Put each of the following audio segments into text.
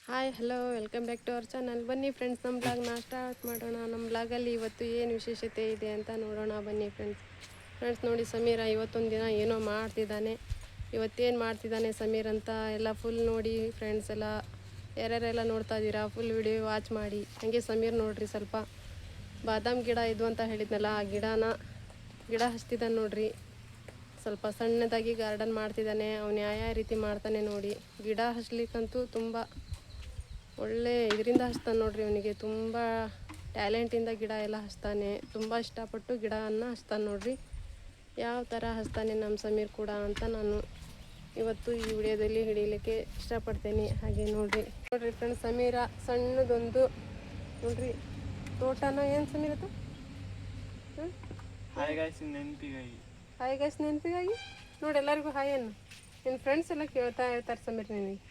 Hi hello welcome back to our channel. ಬನ್ನಿ friends, ನಮ್ಮ ಬ್ಲಾಗ್ನ ಸ್ಟಾರ್ಟ್ ಮಾಡೋಣ. ನಮ್ಮ ಬ್ಲಾಗಲ್ಲಿ ಇವತ್ತು ಏನು ವಿಶೇಷತೆ ಇದೆ ಅಂತ ನೋಡೋಣ ಬನ್ನಿ ಫ್ರೆಂಡ್ಸ್ ನೋಡಿ, ಸಮೀರ ಇವತ್ತೊಂದು ದಿನ ಏನೋ ಮಾಡ್ತಿದ್ದಾನೆ. ಇವತ್ತೇನು ಮಾಡ್ತಿದ್ದಾನೆ ಸಮೀರ್ ಅಂತ ಎಲ್ಲ ಫುಲ್ ನೋಡಿ ಫ್ರೆಂಡ್ಸ್. ಎಲ್ಲ ಯಾರ್ಯಾರೆಲ್ಲ ನೋಡ್ತಾ ಇದ್ದೀರಾ ಫುಲ್ ವಿಡಿಯೋ ವಾಚ್ ಮಾಡಿ. ಹಾಗೆ ಸಮೀರ್ ನೋಡ್ರಿ, ಸ್ವಲ್ಪ ಬಾದಾಮ್ ಗಿಡ ಇದು ಅಂತ ಹೇಳಿದ್ನಲ್ಲ, ಆ ಗಿಡ ಹಚ್ತಿದ್ದಾನೆ ನೋಡ್ರಿ. ಸ್ವಲ್ಪ ಸಣ್ಣದಾಗಿ ಗಾರ್ಡನ್ ಮಾಡ್ತಿದ್ದಾನೆ. ಅವನು ಯಾವ ರೀತಿ ಮಾಡ್ತಾನೆ ನೋಡಿ. ಗಿಡ ಹಚ್ಲಿಕ್ಕಂತೂ ತುಂಬ ಒಳ್ಳೆ ಇದರಿಂದ ಹಚ್ತಾನೆ ನೋಡ್ರಿ. ಅವನಿಗೆ ತುಂಬ ಟ್ಯಾಲೆಂಟಿಂದ ಗಿಡ ಎಲ್ಲ ಹಚ್ತಾನೆ. ತುಂಬ ಇಷ್ಟಪಟ್ಟು ಗಿಡವನ್ನು ಹಚ್ತಾನೆ ನೋಡ್ರಿ. ಯಾವ ಥರ ಹಚ್ತಾನೆ ನಮ್ಮ ಸಮೀರ್ ಕೂಡ ಅಂತ ನಾನು ಇವತ್ತು ಈ ವಿಡಿಯೋದಲ್ಲಿ ಹಿಡಿಯಲಿಕ್ಕೆ ಇಷ್ಟಪಡ್ತೇನೆ. ಹಾಗೆ ನೋಡ್ರಿ ಫ್ರೆಂಡ್ಸ್, ಸಮೀರ ಸಣ್ಣದೊಂದು ನೋಡ್ರಿ ತೋಟನ ಏನು ಸಮೀರತ್ತು. ಹಾಯ್ ಗೈಸ್ ನೆನಪಿಗಾಗಿ ನೋಡಿ ಎಲ್ಲರಿಗೂ ಹಾಯ್ ಅನ್ನು. ನಿನ್ನ ಫ್ರೆಂಡ್ಸ್ ಎಲ್ಲ ಕೇಳ್ತಾ ಇರ್ತಾರೆ ಸಮೀರ್ ನಿನಗೆ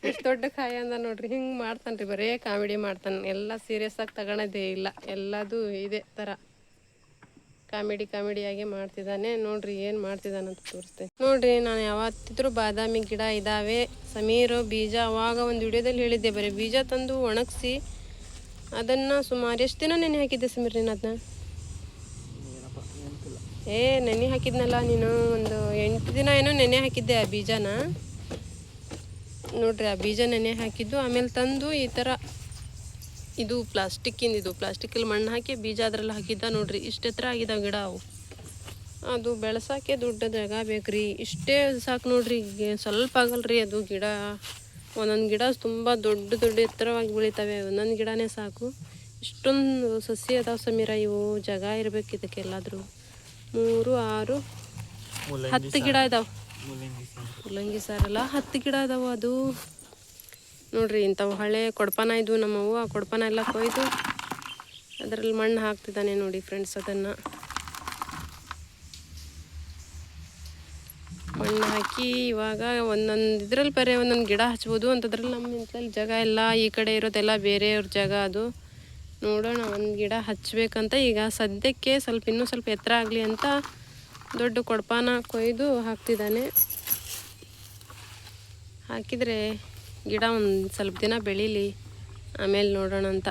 ಎಷ್ಟು ದೊಡ್ಡ ಕಾಯ ಅಂದ ನೋಡ್ರಿ. ಹಿಂಗೆ ಮಾಡ್ತಾನೆ ರೀ, ಬರೇ ಕಾಮಿಡಿ ಮಾಡ್ತಾನೆ. ಎಲ್ಲ ಸೀರಿಯಸ್ ಆಗಿ ತಗೊಳೋದೇ ಇಲ್ಲ, ಎಲ್ಲದು ಇದೇ ಥರ ಕಾಮಿಡಿಯಾಗಿ ಮಾಡ್ತಿದ್ದಾನೆ ನೋಡ್ರಿ. ಏನು ಮಾಡ್ತಿದ್ದಾನೆ ಅಂತ ತೋರಿಸ್ತೇನೆ ನೋಡ್ರಿ. ನಾನು ಯಾವತ್ತಿದ್ರೂ ಬಾದಾಮಿ ಗಿಡ ಇದ್ದಾವೆ ಸಮೀರು ಬೀಜ ಅವಾಗ ಒಂದು ವಿಡಿಯೋದಲ್ಲಿ ಹೇಳಿದ್ದೆ, ಬರೀ ಬೀಜ ತಂದು ಒಣಗಿಸಿ ಅದನ್ನು ಸುಮಾರು ಎಷ್ಟು ದಿನ ನೆನೆ ಹಾಕಿದ್ದೆ ಸಮೀರ್ ನೀನು ಅದನ್ನ? ನೆನೆ ಹಾಕಿದ್ನಲ್ಲ ನೀನು, ಒಂದು 8 ದಿನ ಏನೋ ನೆನೆ ಹಾಕಿದ್ದೆ ಆ ಬೀಜನ ನೋಡ್ರಿ. ಆ ಬೀಜ ನೆನೆ ಹಾಕಿದ್ದು ಆಮೇಲೆ ತಂದು ಈ ಥರ ಇದು ಪ್ಲಾಸ್ಟಿಕ್ಕಲ್ಲಿ ಮಣ್ಣು ಹಾಕಿ ಬೀಜ ಅದ್ರಲ್ಲಿ ಹಾಕಿದ್ದ ನೋಡ್ರಿ. ಇಷ್ಟು ಎತ್ತರ ಆಗಿದ್ದಾವೆ ಗಿಡ. ಅದು ಬೆಳೆಸೋಕ್ಕೆ ದೊಡ್ಡ ಜಾಗ ಬೇಕ್ರಿ. ಇಷ್ಟೇ ಸಾಕು ನೋಡ್ರಿ, ಸ್ವಲ್ಪ ಆಗಲ್ರಿ ಅದು ಗಿಡ. ಒಂದೊಂದು ಗಿಡ ತುಂಬ ದೊಡ್ಡ ಎತ್ತರವಾಗಿ ಬೆಳಿತವೆ. ಒಂದೊಂದು ಗಿಡನೇ ಸಾಕು. ಇಷ್ಟೊಂದು ಸಸಿ ಅದಾವೆ ಸಮೀರ. ಇವು ಜಾಗ ಇರಬೇಕು ಇದಕ್ಕೆಲ್ಲಾದರೂ. 3, 6, 10 ಗಿಡ ಇದಾವೆ. ಮುಲ್ಲಂಗಿ ಸಾರಲ್ಲ, 10 ಗಿಡ ಅದಾವೆ. ಅದು ನೋಡ್ರಿ, ಇಂಥವು ಹಳೆ ಕೊಡಪಾನ ಇದು ನಮ್ಮವು. ಆ ಕೊಡಪಾನ ಎಲ್ಲ ಕೊಯ್ದು ಅದರಲ್ಲಿ ಮಣ್ಣು ಹಾಕ್ತಿದ್ದಾನೆ ನೋಡಿ ಫ್ರೆಂಡ್ಸ್. ಅದನ್ನು ಮಣ್ಣು ಹಾಕಿ ಇವಾಗ ಒಂದೊಂದು ಬರೀ ಒಂದೊಂದು ಗಿಡ ಹಚ್ಬೋದು ಅಂತದ್ರಲ್ಲಿ. ನಮ್ಮ ಇಂಥಲ್ಲಿ ಜಾಗ ಎಲ್ಲ, ಈ ಕಡೆ ಇರೋದೆಲ್ಲ ಬೇರೆಯವ್ರ ಜಾಗ. ಅದು ನೋಡೋಣ, ಒಂದು ಗಿಡ ಹಚ್ಚಬೇಕಂತ ಈಗ ಸದ್ಯಕ್ಕೆ ಇನ್ನೂ ಸ್ವಲ್ಪ ಎತ್ತರ ಆಗಲಿ ಅಂತ ದೊಡ್ಡ ಕೊಡಪಾನ ಕೊಯ್ದು ಹಾಕ್ತಿದ್ದಾನೆ. ಹಾಕಿದರೆ ಗಿಡ ಒಂದು ಸ್ವಲ್ಪ ದಿನ ಬೆಳೀಲಿ, ಆಮೇಲೆ ನೋಡೋಣ ಅಂತ.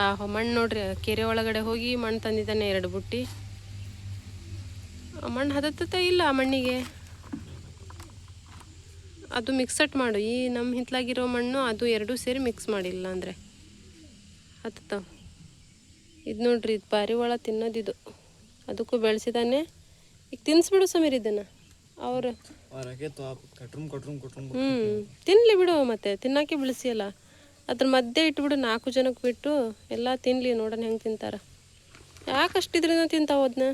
ಆ ಮಣ್ಣು ನೋಡ್ರಿ, ಕೆರೆ ಒಳಗಡೆ ಹೋಗಿ ಮಣ್ಣು ತಂದಿದ್ದಾನೆ 2 ಬುಟ್ಟಿ. ಮಣ್ಣು ಹದತ್ತ ಇಲ್ಲ ಆ ಮಣ್ಣಿಗೆ. ಅದು ಮಿಕ್ಸಟ್ ಮಾಡು, ಈ ನಮ್ಮ ಹಿತ್ತಲಾಗಿರೋ ಮಣ್ಣು ಅದು 2 ಸೇರಿ ಮಿಕ್ಸ್ ಮಾಡಿಲ್ಲ ಅಂದರೆ ಹತ್ತತಾವ. ಇದು ನೋಡ್ರಿ, ಇದು ಪಾರಿವಾಳ ತಿನ್ನೋದಿದು. ಅದಕ್ಕೂ ಬೆಳೆಸಿದಾನೆ. ಈಗ ತಿನ್ನಿಸ್ಬಿಡು ಸಮೀರ್ ಇದನ್ನು. ಅವರು ತಿನ್ನಲಿ ಬಿಡು, ಮತ್ತೆ ತಿನ್ನೋಕೆ ಬೆಳೆಸಿಯಲ್ಲ. ಅದ್ರ ಮಧ್ಯೆ ಇಟ್ಬಿಡು, 4 ಜನಕ್ಕೆ ಬಿಟ್ಟು ಎಲ್ಲ ತಿನ್ನಲಿ. ನೋಡೋಣ ಹೆಂಗೆ ತಿಂತಾರ. ಯಾಕಷ್ಟಿದ್ರಿಂದ ತಿಂತಾವ ಅದನ್ನ.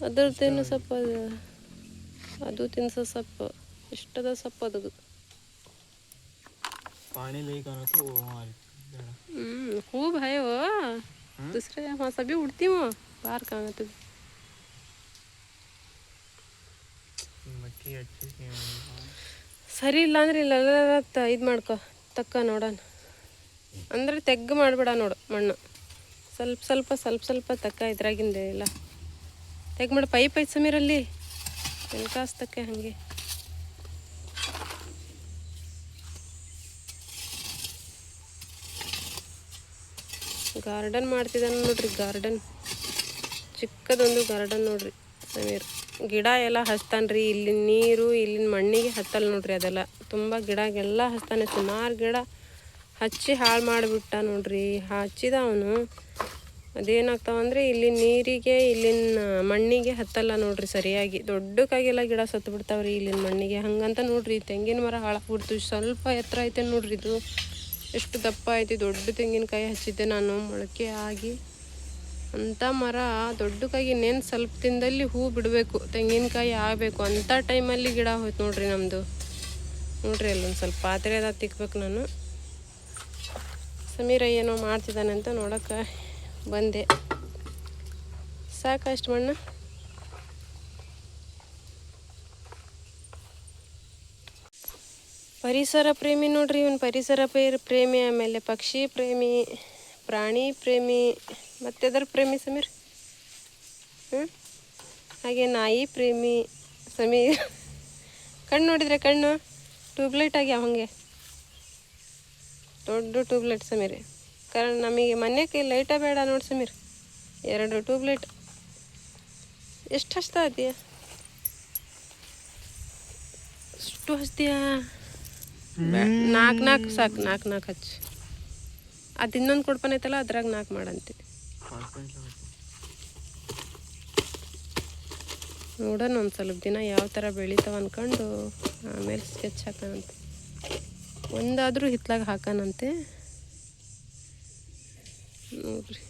ಅದ್ರ ತಿನ್ನೋ ಸೊಪ್ಪು ಅದು ತಿನ್ಸೋ ಸೊಪ್ಪು ಇಷ್ಟದ ಸೊಪ್ಪು ಅದು. खूब है वो, दूसरे वहाँ सभी उड़ती वो बाहर कहाँ तो ಸರಿ ಇಲ್ಲ ಅಂದ್ರೆ ಇಲ್ಲೆಲ್ಲ ಇದು ಮಾಡ್ಕೊ ತಕ್ಕ ನೋಡೋಣ. ಅಂದರೆ ತೆಗ್ಗು ಮಾಡಬೇಡ ನೋಡು ಮಣ್ಣು. ಸ್ವಲ್ಪ ತಕ್ಕ ಇದ್ರಾಗಿಂದೆ ಇಲ್ಲ ತೆಗ್ದು ಮಾಡು. ಪೈಪ್ ಐತೆ ಸಮೀರಲ್ಲಿ, ಎಲ್ಕಾಸ್ತಕ್ಕೆ ಹಾಗೆ. ಗಾರ್ಡನ್ ಮಾಡ್ತಿದ್ದಾನೆ ನೋಡ್ರಿ. ಚಿಕ್ಕದೊಂದು ಗಾರ್ಡನ್ ನೋಡ್ರಿ ಸಮೀರ್. ಗಿಡ ಎಲ್ಲ ಹಚ್ತಾನ್ರಿ. ಇಲ್ಲಿನ ನೀರು ಇಲ್ಲಿನ ಮಣ್ಣಿಗೆ ಹತ್ತಲ್ಲ ನೋಡ್ರಿ. ಅದೆಲ್ಲ ತುಂಬ ಗಿಡಗೆಲ್ಲ ಹಚ್ತಾನೆ. ಸುಮಾರು ಗಿಡ ಹಚ್ಚಿ ಹಾಳು ಮಾಡಿಬಿಟ್ಟ ನೋಡ್ರಿ. ಹಚ್ಚಿದ ಅವನು. ಅದೇನಾಗ್ತಾವಂದ್ರೆ ಇಲ್ಲಿನ ನೀರಿಗೆ ಇಲ್ಲಿನ ಮಣ್ಣಿಗೆ ಹತ್ತಲ್ಲ ನೋಡ್ರಿ ಸರಿಯಾಗಿ. ದೊಡ್ಡಕ್ಕಾಗೆಲ್ಲ ಗಿಡ ಸತ್ತು ಬಿಡ್ತಾವ್ರಿ ಇಲ್ಲಿನ ಮಣ್ಣಿಗೆ. ಹಂಗಂತ ನೋಡ್ರಿ ತೆಂಗಿನ ಮರ ಹಾಳಾಗ್ಬಿಡ್ತು. ಸ್ವಲ್ಪ ಎತ್ತರ ಐತೆ ನೋಡ್ರಿ. ಇದು ಎಷ್ಟು ದಪ್ಪ ಐತಿ. ದೊಡ್ಡ ತೆಂಗಿನಕಾಯಿ ಹಚ್ಚಿದ್ದೆ ನಾನು, ಮೊಳಕೆ ಆಗಿ. ಅಂಥ ಮರ ದೊಡ್ಡಕ್ಕಾಗಿ ಇನ್ನೇನು ಸ್ವಲ್ಪ ದಿನದಲ್ಲಿ ಹೂ ಬಿಡಬೇಕು, ತೆಂಗಿನಕಾಯಿ ಆಗಬೇಕು. ಅಂಥ ಟೈಮಲ್ಲಿ ಗಿಡ ಹೋಯ್ತು ನೋಡ್ರಿ ನಮ್ಮದು. ನೋಡ್ರಿ ಅಲ್ಲೊಂದು ಸ್ವಲ್ಪ ಪಾತ್ರೆ ಅದ ತಿಕ್ಬೇಕು ನಾನು. ಸಮೀರ ಏನೋ ಮಾಡ್ತಿದ್ದಾನೆ ಅಂತ ನೋಡೋಕೆ ಬಂದೆ. ಸಾಕಷ್ಟು ಮಣ್ಣು. ಪರಿಸರ ಪ್ರೇಮಿ ನೋಡ್ರಿ ಇವನು. ಪರಿಸರ ಪ್ರೇಮಿ, ಆಮೇಲೆ ಪಕ್ಷಿ ಪ್ರೇಮಿ, ಪ್ರಾಣಿ ಪ್ರೇಮಿ, ಮತ್ತೆದರ ಪ್ರೇಮಿ ಸಮೀರ್. ಹಾಗೆ ನಾಯಿ ಪ್ರೇಮಿ ಸಮೀರ್. ಕಣ್ಣು ನೋಡಿದರೆ ಕಣ್ಣು ಟ್ಯೂಬ್ಲೈಟ್ ಆಗ್ಯಾವ ಹಂಗೆ ದೊಡ್ಡ ಟ್ಯೂಬ್ಲೈಟ್ ಸಮೀರ್. ಕಾರಣ ನಮಗೆ ಮನೆಗೆ ಲೈಟ ಬೇಡ ನೋಡಿ ಸಮೀರ್, 2 ಟ್ಯೂಬ್ಲೈಟ್. ಎಷ್ಟು ಹಚ್ತಾ ಇದೆಯಾ? ಅಷ್ಟು ಹಚ್ತೀಯಾ? 4 ಸಾಕು, 4 ಹಚ್ಚು. ಅದು ಇನ್ನೊಂದು ಕೊಡ್ಪನ ಐತಲ್ಲ ಅದ್ರಾಗ 4 ಮಾಡಂತೆ. ನೋಡೋಣ ಒಂದು ಸ್ವಲ್ಪ ದಿನ ಯಾವ ಥರ ಬೆಳಿತಾವ ಅಂದ್ಕೊಂಡು ಆಮೇಲೆ ಸ್ಕೆಚ್ ಹಾಕೋಣಂತೆ. ಒಂದಾದರೂ ಹಿತ್ಲಾಗ ಹಾಕೋಣಂತೆ. ನೋಡ್ರಿ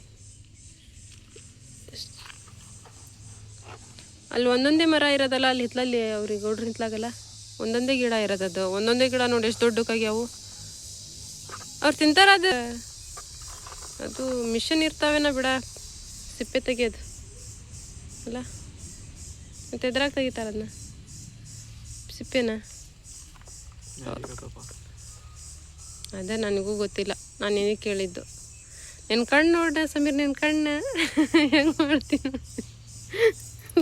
ಅಲ್ಲಿ ಒಂದೊಂದೇ ಮರ ಇರೋದಲ್ಲ, ಅಲ್ಲಿ ಹಿತ್ಲಲ್ಲಿ ಅವ್ರಿಗೆ ಗೌಡ್ರ ಹಿತ್ಲಾಗಲ್ಲ ಒಂದೊಂದೇ ಗಿಡ ಇರೋದದು. ಒಂದೊಂದೇ ಗಿಡ ನೋಡಿ ಎಷ್ಟು ದೊಡ್ಡಕ್ಕಾಗ್ಯಾವು. ಅವ್ರು ತಿಂತಾರ ಅದು ಮಿಷನ್ ಇರ್ತಾವೇನ ಬಿಡ ಸಿಪ್ಪೆ ತೆಗಿಯೋದು ಅಲ್ಲ, ಮತ್ತು ಎದ್ರಾಗ ತೆಗಿತಾರ ಅದನ್ನ ಸಿಪ್ಪೆನ? ಅದೇ ನನಗೂ ಗೊತ್ತಿಲ್ಲ, ನಾನು ಏನಿಗೆ ಕೇಳಿದ್ದು. ನಿನ್ನ ಕಣ್ಣು ನೋಡ ಸಮೀರ್, ನಿನ್ನ ಕಣ್ಣು ಹೆಂಗೆ ಮಾಡ್ತೀನಿ.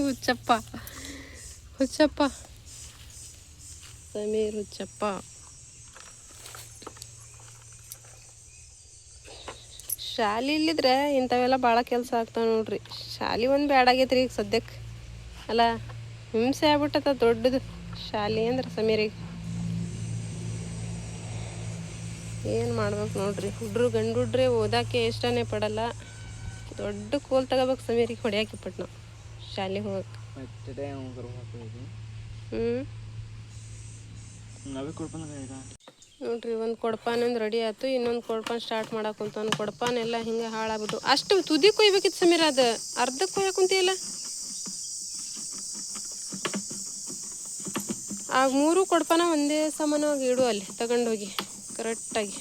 ಹುಚ್ಚಪ್ಪ ಸಮೀರ್ ಹುಚ್ಚಪ್ಪ. ಶಾಲೆ ಇಲ್ಲಿದ್ರೆ ಇಂಥವೆಲ್ಲ ಭಾಳ ಕೆಲಸ ಆಗ್ತಾವೆ ನೋಡ್ರಿ. ಶಾಲೆ ಒಂದು ಬ್ಯಾಡಾಗೈತ್ರಿ ಈಗ ಸದ್ಯಕ್ಕೆ ಅಲ್ಲ, ಹಿಂಸೆ ಆಗ್ಬಿಟ್ಟದ ದೊಡ್ಡದು ಶಾಲೆ ಅಂದ್ರೆ ಸಮೀರಿಗೆ. ಏನು ಮಾಡ್ಬೇಕು ನೋಡ್ರಿ, ಗಂಡು ಹುಡ್ರೆ ಓದಾಕೆ ಇಷ್ಟನೇ ಪಡಲ್ಲ. ದೊಡ್ಡ ಕೋಲ್ ತಗೋಬೇಕು ಸಮೀರಿಗೆ ಹೊಡ್ಯಾಕೆ ಪಟ್ಟು ನಾವು ಶಾಲೆಗೆ ಹೋಗಕ್ಕೆ. ನೋಡ್ರಿ ಒಂದು ಕೊಡಪಾನಂದು ರೆಡಿ ಆಯ್ತು, ಇನ್ನೊಂದು ಕೊಡಪಾನ ಸ್ಟಾರ್ಟ್ ಮಾಡಕ್ಕೆ ಕುಂತ. ಒಂದು ಕೊಡಪಾನೆಲ್ಲ ಹಿಂಗೆ ಹಾಳಾಗ್ಬಿಟ್ಟು ಅಷ್ಟು ತುದಿ ಕೊಯ್ಬೇಕಿತ್ತು ಸಮೀರ, ಅದು ಅರ್ಧಕ್ಕೆ ಕೊಯ್ಯಕ್ಕೆ ಕುಂತಿಲ್ಲ. ಆಗ 3 ಕೊಡಪಾನ ಒಂದೇ ಸಮಾನವಾಗಿ ಇಡು ಅಲ್ಲಿ ತಗೊಂಡೋಗಿ ಕರೆಕ್ಟಾಗಿ.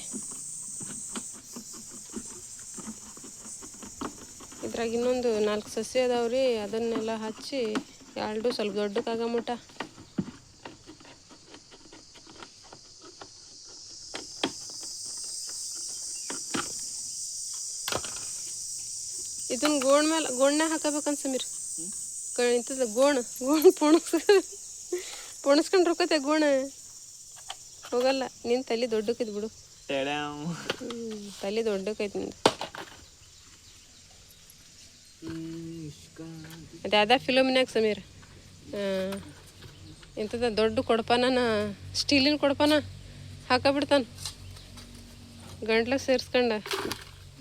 ಇದ್ರಾಗ ಇನ್ನೊಂದು 4 ಸಸಿ ಅದಾವ್ರಿ, ಅದನ್ನೆಲ್ಲ ಹಚ್ಚಿ 2 ಸ್ವಲ್ಪ ದೊಡ್ಡಕ್ಕಾಗಮಟ. ಇದನ್ನ ಗೋಣ್ಣ ಹಾಕಬೇಕಂತ ಸಮೀರ್. ಇಂಥದ್ದು ಗೋಣ್ ಪೊಣಸ್ಕೊಂಡು ರೊಕ್ಕತೆ ಗೋಣ ಹೋಗಲ್ಲ. ನಿನ್ನ ತಲೆ ದೊಡ್ಡಕ್ಕೈತಿ ಬಿಡು, ತಲೆ ದೊಡ್ಡಕ್ಕೈತಿ ನಿಂದು. ಅದ್ಯಾವ್ದ ಫಿಲಮ್ನ್ಯಾಗ ಸಮೀರ್ ಇಂಥದ್ದು ದೊಡ್ಡ ಕೊಡಪಾನ ಸ್ಟೀಲಿನ ಕೊಡಪಾನ ಹಾಕಬಿಡ್ತಾನ ಗಂಟ್ಲಾಗ ಸೇರಿಸ್ಕೊಂಡ.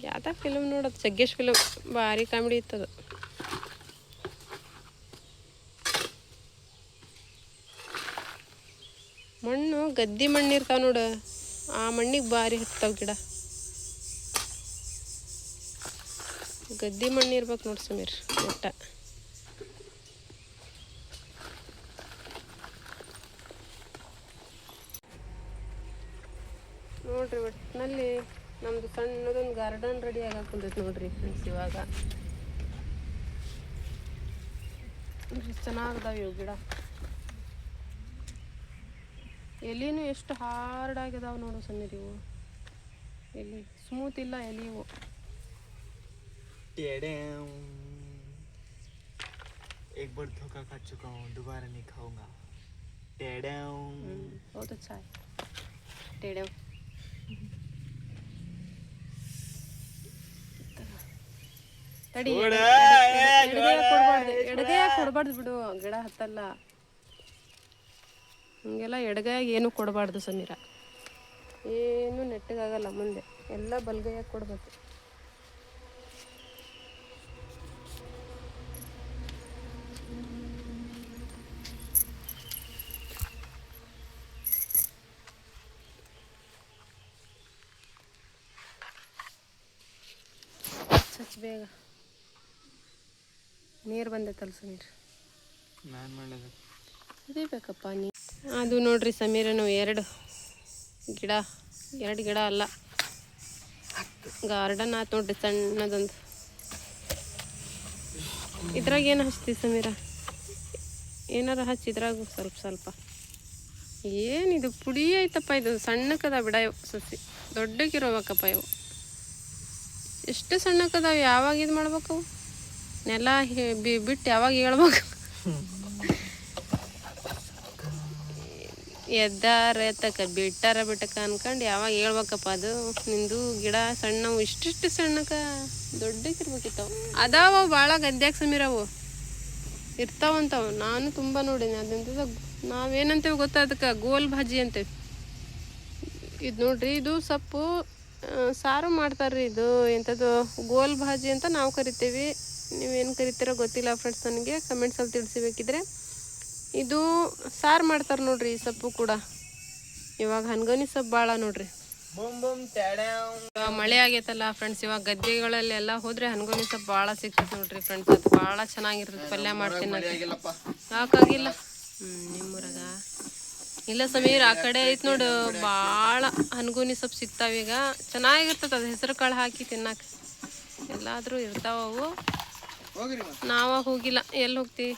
ಯಾವ್ದ ಫಿಲಮ್ ನೋಡೋದು, ಜಗ್ಗೇಶ್ ಫಿಲಮ್, ಭಾರಿ ಕಾಮಿಡಿ ಇತ್ತದು. ಮಣ್ಣು ಗದ್ದಿ ಮಣ್ಣು ಇರ್ತಾವ ನೋಡು, ಆ ಮಣ್ಣಿಗೆ ಭಾರಿ ಹತ್ತಾವ ಗಿಡ. ಗದ್ದಿ ಮಣ್ಣು ಇರ್ಬೇಕು ನೋಡಿ ಸಮೀರ್ ಒಟ್ಟ. ನೋಡ್ರಿ ಒಟ್ಟಿನಲ್ಲಿ ನಮ್ದು ಸಣ್ಣದೊಂದು ಗಾರ್ಡನ್ ರೆಡಿ ಆಗಾಕುಂತೈತಿ ನೋಡ್ರಿ ಫ್ರೆಂಡ್ಸ್. ಇವಾಗ ಚೆನ್ನಾಗದಾವ ಇವು ಗಿಡ. ಎಲಿನೂ ಎಷ್ಟು ಹಾರ್ಡ್ ಆಗಿದಾವ ನೋಡು ಸಮೀರ್. ಇವು ಎಲಿ ಸ್ಮೂತ್ ಇಲ್ಲ ಎಲಿ ಇವು. एक बार धोखा खा चुका हूँ, दोबारा नहीं खाऊंगा. बहुत अच्छा है टेढ़े. ತಡಿ, ಎಡಗೈಯಾಗ ಕೊಡಬಾರ್ದು ಬಿಡು, ಗಿಡ ಹತ್ತಲ್ಲ ಹಿಂಗೆಲ್ಲ. ಎಡಗೈಯಾಗ ಏನು ಕೊಡಬಾರ್ದು ಸಮೀರ, ಏನು ನೆಟ್ಟಗಾಗಲ್ಲ ಮುಂದೆ. ಎಲ್ಲ ಬಲ್ಗೈಯಾಗ ಕೊಡ್ಬೇಕು. ಹಚ್ಚ ಬೇಗ, ನೀರು ಬಂದೈತಲ್ಲ ಸಮೀರ್. ಅದೇ ಬೇಕಪ್ಪ ನೀ. ಅದು ನೋಡ್ರಿ ಸಮೀರನು 2 ಗಿಡ ಅಲ್ಲ, ಗಾರ್ಡನ್ ಆಯ್ತು ನೋಡ್ರಿ ಸಣ್ಣದೊಂದು. ಇದ್ರಾಗ ಏನು ಹಚ್ತೀವಿ ಸಮೀರ? ಏನಾರ ಹಚ್ಚಿದ್ರಾಗ ಸ್ವಲ್ಪ ಏನಿದು ಪುಡಿ ಐತಪ್ಪ. ಇದು ಸಣ್ಣಕ್ಕದ ಬಿಡ, ಇವು ಸಸಿ ದೊಡ್ಡಕ್ಕಿರೋಬೇಕಪ್ಪ. ಇವು ಎಷ್ಟು ಸಣ್ಣಕ್ಕದಾವ, ಯಾವಾಗ ಇದು ಮಾಡ್ಬೇಕವು? ನೆಲ ಬಿಟ್ಟು ಯಾವಾಗ ಹೇಳ್ಬೇಕು? ಎದ್ದಾರ ಎತ್ತಕ ಬಿಟ್ಟಾರ ಬಿಟ್ಟಕ ಅನ್ಕೊಂಡು ಯಾವಾಗ ಹೇಳ್ಬೇಕಪ್ಪ ಅದು ನಿಂದು ಗಿಡ ಸಣ್ಣವು ಇಷ್ಟಿಷ್ಟು ಸಣ್ಣಕ ದೊಡ್ಡಕ್ಕಿರ್ಬೇಕಿತ್ತವು ಅದಾವ ಭಾಳ ಗದ್ಯಾಗ ಸಮೀರವು ಇರ್ತಾವಂತವು ನಾನು ತುಂಬ ನೋಡೀನಿ ಅದಂತದ ನಾವೇನಂತೇವೆ ಗೊತ್ತಾ ಅದಕ್ಕೆ ಗೋಲ್ ಭಾಜಿ ಅಂತೇವೆ ಇದು ನೋಡ್ರಿ ಇದು ಸೊಪ್ಪು ಸಾರು ಮಾಡ್ತಾರ್ರಿ ಇದು ಎಂಥದ್ದು ಗೋಲ್ ಭಾಜಿ ಅಂತ ನಾವು ಕರಿತೀವಿ ನೀವೇನು ಕರಿತೀರೋ ಗೊತ್ತಿಲ್ಲ ಫ್ರೆಂಡ್ಸ್ ನನಗೆ ಕಮೆಂಟ್ಸಲ್ಲಿ ತಿಳಿಸಿಬೇಕಿದ್ರೆ ಇದು ಸಾರು ಮಾಡ್ತಾರೆ ನೋಡ್ರಿ ಈ ಸೊಪ್ಪು ಕೂಡ ಇವಾಗ ಹನ್ಗನಿ ಸೊಪ್ಪು ಭಾಳ ನೋಡ್ರಿ ಮಳೆ ಆಗೈತಲ್ಲ ಫ್ರೆಂಡ್ಸ್ ಇವಾಗ ಗದ್ದೆಗಳಲ್ಲೆಲ್ಲ ಹೋದ್ರೆ ಹನ್ಗೋನಿ ಸೊಪ್ಪು ಭಾಳ ಸಿಗ್ತದೆ ನೋಡ್ರಿ ಫ್ರೆಂಡ್ಸ್ ಅದು ಭಾಳ ಚೆನ್ನಾಗಿರ್ತದೆ ಪಲ್ಯ ಮಾಡ್ತೀನಿ ಯಾಕಾಗಿಲ್ಲ ನಿಮ್ಮೂರಾಗ ಇಲ್ಲ ಸಮೀರ್ ಆ ಕಡೆ ಐತ್ ನೋಡು ಭಾಳ ಹನ್ಗೋನಿ ಸೊಪ್ಪು ಸಿಗ್ತಾವೀಗ ಚೆನ್ನಾಗಿರ್ತದೆ ಅದು ಹೆಸರು ಕಾಳು ಹಾಕಿ ತಿನ್ನಾಕ ಎಲ್ಲಾದರೂ ಇರ್ತಾವವು ನಾವ ಹೋಗಿಲ್ಲ ಎಲ್ಲಿ ಹೋಗ್ತೀವಿ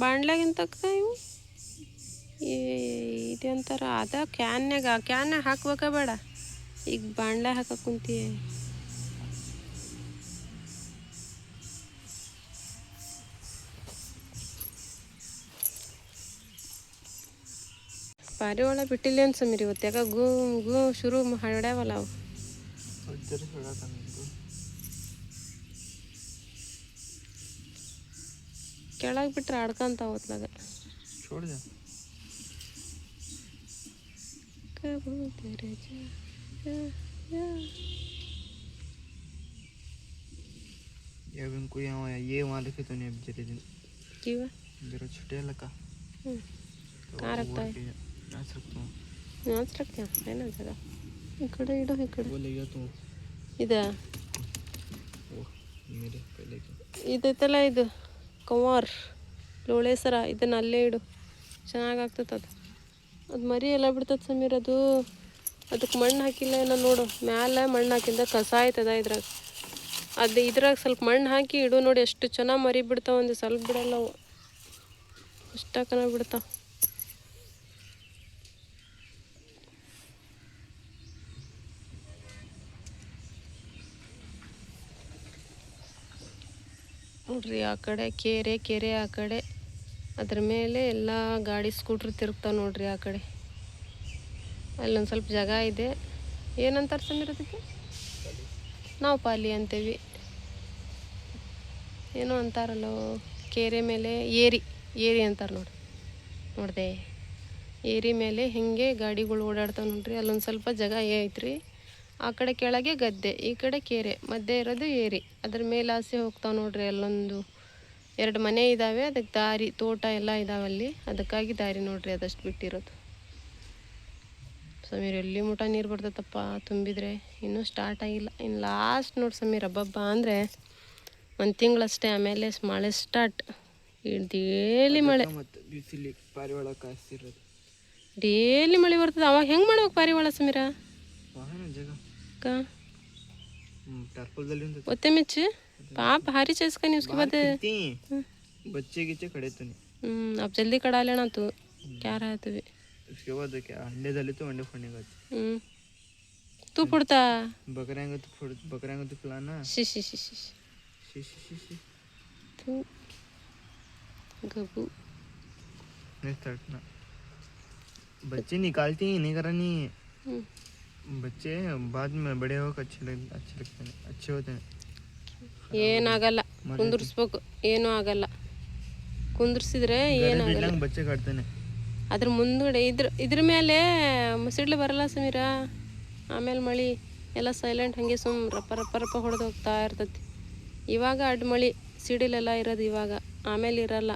ಬಾಣ್ಲಾಗಿಂತ ಇವು ಇದೆ ಅಂತಾರ ಅದ ಕ್ಯಾನ್ಯಾಗ ಹಾಕ್ಬೇಕ ಬೇಡ ಈಗ ಬಾಣ್ಲೆ ಹಾಕಕ್ಕೆ ಕುಂತಿ ಪಾರಿವಾಳ ಬಿಟ್ಟಿಲ್ಲ ಅಂತ ಸಮೀರ್ ಇವತ್ತು ಯಾಕ ಗು ಗು ಶುರು ಹಾಡ್ಯಾವಲ್ಲ ಅವು ಕೆಳಗೆ ಬಿಟ್ರೆ ಆಡ್ಕೊಂತ ಹೊತ್ಲಾಗ ये वहाँ लिखे तो नहीं अब जरे दिन जीवा जरा छुटे लगा कहाँ रखता है नाच रखता हूँ नाच रखते हैं है ना जगह इकड़े इडो इकड़े वो ले गया तू इधर वो मेरे पहले की ಇದೈತಲ್ಲ ಇದು ಕವಾರ್ ಲೋಳೆ ಸರ ಇದನ್ನ ಅಲ್ಲೇ ಇಡು ಚೆನ್ನಾಗಾಗ್ತದೆ ಅದು ಮರಿ ಎಲ್ಲ ಬಿಡ್ತದೆ ಸಮೀರ್ ಅದು ಅದಕ್ಕೆ ಮಣ್ಣು ಹಾಕಿಲ್ಲ ಏನೋ ನೋಡು ಮ್ಯಾಲೆ ಮಣ್ಣು ಹಾಕಿಂದ ಕಸ ಆಯ್ತದ ಇದ್ರಾಗ ಅದು ಇದ್ರಾಗ ಸ್ವಲ್ಪ ಮಣ್ಣು ಹಾಕಿ ಇಡು ನೋಡಿ ಎಷ್ಟು ಚೆನ್ನಾಗಿ ಮರಿ ಬಿಡ್ತಾವ ಒಂದು ಸ್ವಲ್ಪ ಬಿಡಲ್ಲ ಅವು ಅಷ್ಟಕ್ಕನ ಬಿಡ್ತಾವ ನೋಡ್ರಿ ಆ ಕಡೆ ಕೆರೆ ಆ ಕಡೆ ಅದ್ರ ಮೇಲೆ ಎಲ್ಲ ಗಾಡಿ ಸ್ಕೂಟ್ರ್ ತಿರುಗ್ತಾವೆ ನೋಡ್ರಿ ಆ ಕಡೆ ಅಲ್ಲೊಂದು ಸ್ವಲ್ಪ ಜಾಗ ಇದೆ ಏನಂತಾರೆ ಸಮೀರ್ ಅದಕ್ಕೆ ನಾವು ಪಾಲಿ ಅಂತೀವಿ ಏನೋ ಅಂತಾರಲ್ಲ ಕೆರೆ ಮೇಲೆ ಏರಿ ಅಂತಾರೆ ನೋಡಿದೆ ಏರಿ ಮೇಲೆ ಹಿಂಗೆ ಗಾಡಿಗಳು ಓಡಾಡ್ತಾವೆ ನೋಡ್ರಿ ಅಲ್ಲೊಂದು ಸ್ವಲ್ಪ ಜಾಗ ಐತ್ರಿ ಆ ಕಡೆ ಕೆಳಗೆ ಗದ್ದೆ ಈ ಕಡೆ ಕೆರೆ ಮಧ್ಯೆ ಇರೋದು ಏರಿ ಅದ್ರ ಮೇಲೆ ಆಸೆ ಹೋಗ್ತಾವೆ ನೋಡ್ರಿ ಅಲ್ಲೊಂದು 2 ಮನೆ ಇದ್ದಾವೆ ಅದಕ್ಕೆ ದಾರಿ ತೋಟ ಎಲ್ಲ ಇದಾವಲ್ಲಿ ಅದಕ್ಕಾಗಿ ದಾರಿ ನೋಡ್ರಿ ಅದಷ್ಟು ಬಿಟ್ಟಿರೋದು ಸಮೀರ್ ಎಲ್ಲಿ ಮುಟ ನೀರು ಬರ್ತೈತಪ್ಪ ತುಂಬಿದ್ರೆ ಇನ್ನೂ ಸ್ಟಾರ್ಟ್ ಆಗಿಲ್ಲ ಇನ್ನು ಲಾಸ್ಟ್ ನೋಡಿ ಸಮೀರ್ ಹಬ್ಬ ಅಂದರೆ 1 ತಿಂಗಳಷ್ಟೇ ಆಮೇಲೆ ಮಳೆ ಸ್ಟಾರ್ಟ್ ಡೇಲಿ ಮಳೆ ಡೇಲಿ ಮಳೆ ಬರ್ತದೆ ಅವಾಗ ಹೆಂಗೆ ಮಾಡ್ಬೇಕು ಪಾರಿವಾಳ ಸಮೀರ ಒತ್ತೆ ಮಿಚ್ಚು पाप हारी चीज का नहीं उसके बाद बच्चे गिच्चे खड़े तो नहीं अब जल्दी कड़ा लेना तू क्या रहा है तू उसके बाद क्या अंडे डाले तो अंडे फोड़ने का तू फुड़ता बकरियां तो फुलाना शी शी शी शी शी शी शी तू गबू नहीं तड़ना बच्चे निकालती ही नहीं करनी बच्चे बाद में बड़े होकर अच्छे लगते हैं अच्छे होते हैं ಏನಾಗಲ್ಲ ಕುಂದ್ರಿಸ್ಬೇಕು ಏನೂ ಆಗಲ್ಲ ಕುಂದ್ರಿಸಿದ್ರೆ ಏನಾಗಲ್ಲ ಬಚ್ಚೆ ಕಟ್ತಾನೆ ಅದ್ರ ಮುಂದ್ಗಡೆ ಇದ್ರ ಮೇಲೆ ಸಿಡ್ಲು ಬರಲ್ಲ ಸಮೀರ ಆಮೇಲೆ ಮಳೆ ಎಲ್ಲ ಸೈಲೆಂಟ್ ಹಾಗೆ ರಪ್ಪ ಹೊಡೆದು ಹೋಗ್ತಾ ಇರ್ತೈತಿ ಇವಾಗ ಅಡ್ಡ ಮಳೆ ಸಿಡಿಲೆಲ್ಲ ಇರೋದು ಇವಾಗ ಆಮೇಲೆ ಇರಲ್ಲ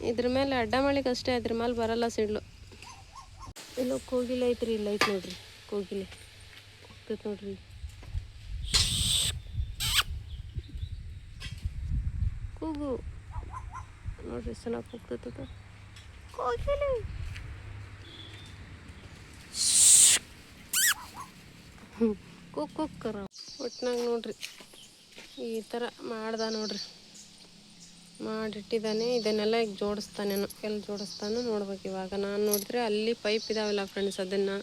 ಇದ್ರ ಮೇಲೆ ಅಡ್ಡ ಮಳೆಗೆ ಅಷ್ಟೇ ಅದ್ರ ಮೇಲೆ ಬರಲ್ಲ ಸಿಡ್ಲು ಎಲ್ಲೋ ಕೋಗಿಲೆ ಐತ್ರಿ ಇಲ್ಲ ಐತೆ ನೋಡ್ರಿ ಕೋಗಿಲೆ ಹೋಗ್ತೈತೆ ನೋಡ್ರಿ ಕೂಗು ನೋಡ್ರಿ ಚೆನ್ನಾಗಿ ಹೋಗ್ತೈತದ ಕೋಗಿಲೆ ಕುಕ್ಕರ ಒಟ್ನಾಗ ನೋಡ್ರಿ ಈ ಥರ ಮಾಡ್ದ ನೋಡ್ರಿ ಮಾಡಿಟ್ಟಿದ್ದಾನೆ ಇದನ್ನೆಲ್ಲ ಈಗ ಜೋಡಿಸ್ತಾನೇನೋ ಎಲ್ಲಿ ಜೋಡಿಸ್ತಾನೋ ನೋಡ್ಬೇಕು ಇವಾಗ ನಾನು ನೋಡಿದ್ರೆ ಅಲ್ಲಿ ಪೈಪ್ ಇದಾವಲ್ಲ ಫ್ರೆಂಡ್ಸ್ ಅದನ್ನು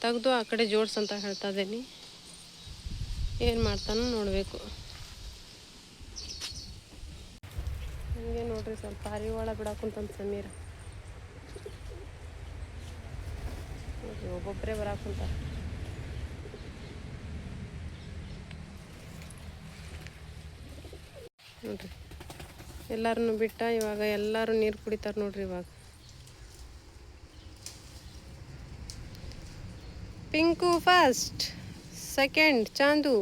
ತೆಗೆದು ಆ ಕಡೆ ಜೋಡಿಸಂತ ಹೇಳ್ತಾ ಇದ್ದೀನಿ ಏನು ಮಾಡ್ತಾನೋ ನೋಡಬೇಕು. ಹಂಗೆ ನೋಡ್ರಿ ಸ್ವಲ್ಪ ಪಾರಿವಾಳ ಬಿಡಾಕುಂತಂತ ಸಮೀರ. ನೋಡ್ರಿ ಒಬ್ಬೊಬ್ಬರೇ ಬರಾಕುಂತ. ನೋಡ್ರಿ ಎಲ್ಲರನ್ನು ಬಿಟ್ಟ ಇವಾಗ ಎಲ್ಲರೂ ನೀರು ಕುಡಿತಾರೆ ನೋಡ್ರಿ. ಇವಾಗ ಪಿಂಕು ಫಸ್ಟ್, ಸೆಕೆಂಡ್ ಚಾಂದು,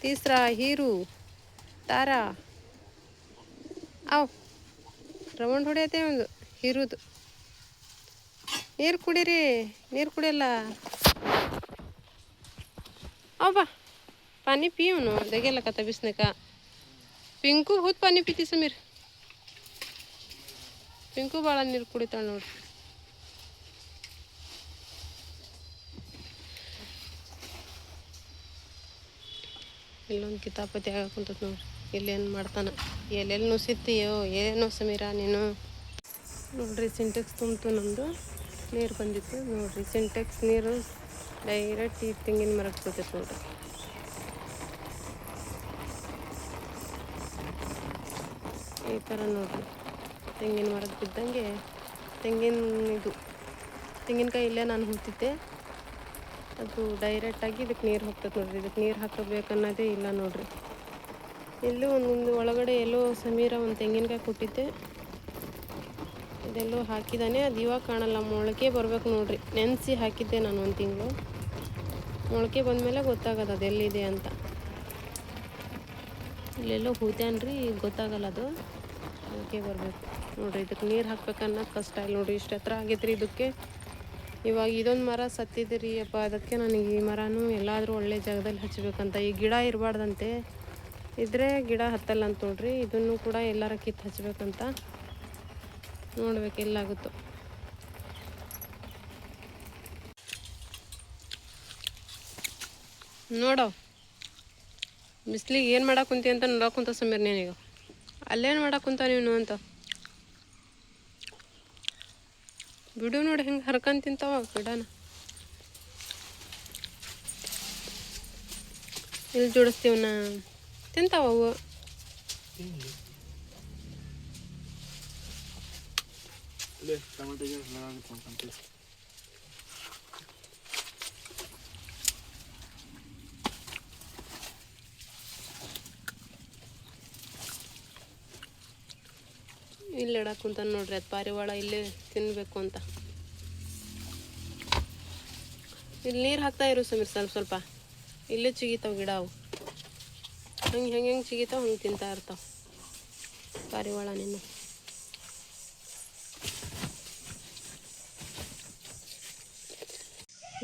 ತೀಸರಾ ಹೀರು, ತಾರಾ. ಅವ್ ರೌಂಡ್ ಹೊಡೆಯತ್ತೆ ಒಂದು ಹೀರುದು. ನೀರು ಕುಡೀರಿ, ನೀರು ಕುಡಿಯಲ್ಲ. ಅವ್ ಬಾ पाणी पिऊ दगेला का तबिसने का. पिंकू बहुत पाणी पिती समीर. पिंकू ಭಾಳ ನೀರು ಕುಡಿತಾಳೆ ನೋಡ್ರಿ. ಇಲ್ಲೊಂದು ಕಿತಾಪತಿ ಆಗಾಕುಂತತ್ ನೋಡ್ರಿ. ಇಲ್ಲೇನು ಮಾಡ್ತಾನೆ, ಎಲ್ಲೆಲ್ಲಿ ನುಸಿತೀಯೋ ಏನೋ ಸಮೀರ ನೀನು. ನೋಡ್ರಿ ಸಿಂಟೆಕ್ಸ್ ತುಂಬಿತು, ನಮ್ಮದು ನೀರು ಬಂದಿತ್ತು ನೋಡ್ರಿ. ಸಿಂಟೆಕ್ಸ್ ನೀರು ಡೈರೆಕ್ಟ್ ಈ ತೆಂಗಿನ ಮರಕ್ಕೆ ಬರ್ತೈತೆ ನೋಡ್ರಿ. ಈ ಥರ ನೋಡ್ರಿ, ತೆಂಗಿನ ಮರಕ್ಕೆ ಬಿದ್ದಂಗೆ ತೆಂಗಿನಕಾಯಿ ಇಲ್ಲೇ ನಾನು ಹೂತಿದ್ದೆ, ಅದು ಡೈರೆಕ್ಟಾಗಿ ಇದಕ್ಕೆ ನೀರು ಹೋಗ್ತದೆ ನೋಡ್ರಿ. ಇದಕ್ಕೆ ನೀರು ಹಾಕಬೇಕನ್ನೋದೇ ಇಲ್ಲ ನೋಡ್ರಿ. ಎಲ್ಲೂ ಒಂದೊಂದು ಒಳಗಡೆ ಎಲ್ಲೋ ಸಮೀರ ಒಂದು ತೆಂಗಿನಕಾಯಿ ಕೊಟ್ಟಿದ್ದೆ, ಇದೆಲ್ಲೋ ಹಾಕಿದ್ದಾನೆ. ಅದು ಇವಾಗ ಕಾಣಲ್ಲ, ಮೊಳಕೆ ಬರ್ಬೇಕು ನೋಡ್ರಿ. ನೆನೆಸಿ ಹಾಕಿದ್ದೆ ನಾನು 1 ತಿಂಗಳು. ಮೊಳಕೆ ಬಂದಮೇಲೆ ಗೊತ್ತಾಗೋದು ಅದು ಎಲ್ಲಿದೆ ಅಂತ. ಇಲ್ಲೆಲ್ಲೋ ಹೂತ್ಯಾನ್ರಿ, ಗೊತ್ತಾಗಲ್ಲ ಅದು. ಮೊಳಕೆ ಬರಬೇಕು ನೋಡ್ರಿ. ಇದಕ್ಕೆ ನೀರು ಹಾಕ್ಬೇಕನ್ನೋದು ಕಷ್ಟ ಇಲ್ಲ ನೋಡ್ರಿ. ಇಷ್ಟು ಹತ್ರ ಆಗೈತ್ರಿ ಇದಕ್ಕೆ. ಇವಾಗ ಇದೊಂದು ಮರ ಸತ್ತಿದ್ರಿ ಅಪ್ಪ, ಅದಕ್ಕೆ ನನಗೆ ಈ ಮರನೂ ಎಲ್ಲಾದರೂ ಒಳ್ಳೆ ಜಾಗದಲ್ಲಿ ಹಚ್ಚಬೇಕಂತ. ಈ ಗಿಡ ಇರಬಾರ್ದಂತೆ, ಇದ್ರೆ ಗಿಡ ಹತ್ತಲ್ಲ ಅಂತ ನೋಡ್ರಿ. ಇದನ್ನು ಕೂಡ ಎಲ್ಲಾರ ಕಿತ್ತು ಹಚ್ಬೇಕಂತ. ನೋಡ್ಬೇಕು ಎಲ್ಲಾಗುತ್ತೋ. ನೋಡೋ ಬಿಸ್ಲಿಗೆ ಏನು ಮಾಡಾಕುಂತಿ ಅಂತ ನೋಡಾಕುಂತ ಸಮೀರ್. ನೀನೀಗ ಅಲ್ಲೇನು ಮಾಡಾಕುಂತ ನೀನು ಅಂತ ಬಿಡು. ನೋಡಿ ಹೆಂಗೆ ಹರ್ಕೊಂಡ್ ತಿಂತಾವ ಗಿಡನ. ಇಲ್ಲಿ ಜೋಡಿಸ್ತೀವನ್ನ ತಿಂತಾವ ಅವು. ಇಲ್ಲಿ ಇಡಾಕುಂತ ನೋಡ್ರಿ, ಅದು ಪಾರಿವಾಳ ಇಲ್ಲೇ ತಿನ್ನಬೇಕು ಅಂತ. ಇಲ್ಲಿ ನೀರು ಹಾಕ್ತಾ ಇರು ಸಮೀರ್, ಸ್ವಲ್ಪ ಸ್ವಲ್ಪ. ಇಲ್ಲೇ ಚಿಗಿತಾವ ಗಿಡ ಅವು. ಹೆಂಗೆ ಚಿಗಿತಾವ ಹಂಗೆ ತಿಂತಾ ಇರ್ತಾವ ಪಾರಿವಾಳ ನಿನ್ನ.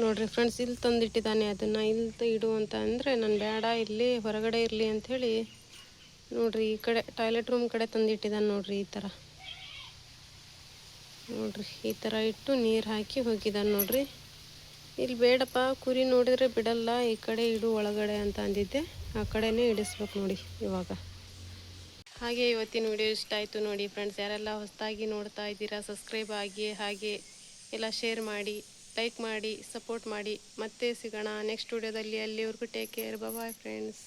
ನೋಡ್ರಿ ಫ್ರೆಂಡ್ಸ್, ಇಲ್ಲಿ ತಂದಿಟ್ಟಿದ್ದಾನೆ ಅದನ್ನು. ಇಲ್ಲಿ ಇಡು ಅಂತ ಅಂದರೆ ನಾನು ಬೇಡ, ಇಲ್ಲಿ ಹೊರಗಡೆ ಇರಲಿ ಅಂಥೇಳಿ ನೋಡ್ರಿ ಈ ಕಡೆ ಟಾಯ್ಲೆಟ್ ರೂಮ್ ಕಡೆ ತಂದಿಟ್ಟಿದ್ದಾನೆ ನೋಡ್ರಿ. ಈ ಥರ ನೋಡ್ರಿ, ಈ ಥರ ಇಟ್ಟು ನೀರು ಹಾಕಿ ಹೋಗಿದ್ದಾನೆ ನೋಡ್ರಿ. ಇಲ್ಲಿ ಬೇಡಪ್ಪ, ಕುರಿ ನೋಡಿದರೆ ಬಿಡಲ್ಲ, ಈ ಕಡೆ ಇಡು ಒಳಗಡೆ ಅಂತ ಅಂದಿದ್ದೆ. ಆ ಕಡೆನೇ ಇಡಿಸ್ಬೇಕು ನೋಡಿ ಇವಾಗ. ಹಾಗೆ ಇವತ್ತಿನ ವಿಡಿಯೋ ಇಷ್ಟ ಆಯಿತು ನೋಡಿ ಫ್ರೆಂಡ್ಸ್. ಯಾರೆಲ್ಲ ಹೊಸದಾಗಿ ನೋಡ್ತಾ ಇದ್ದೀರಾ ಸಬ್ಸ್ಕ್ರೈಬ್ ಆಗಿ, ಹಾಗೆ ಎಲ್ಲ ಶೇರ್ ಮಾಡಿ, ಲೈಕ್ ಮಾಡಿ, ಸಪೋರ್ಟ್ ಮಾಡಿ. ಮತ್ತೆ ಸಿಗೋಣ ನೆಕ್ಸ್ಟ್ ವಿಡಿಯೋದಲ್ಲಿ. ಅಲ್ಲಿವರೆಗೂ ಟೇಕ್ ಕೇರ್, ಬಾಯ್ ಫ್ರೆಂಡ್ಸ್.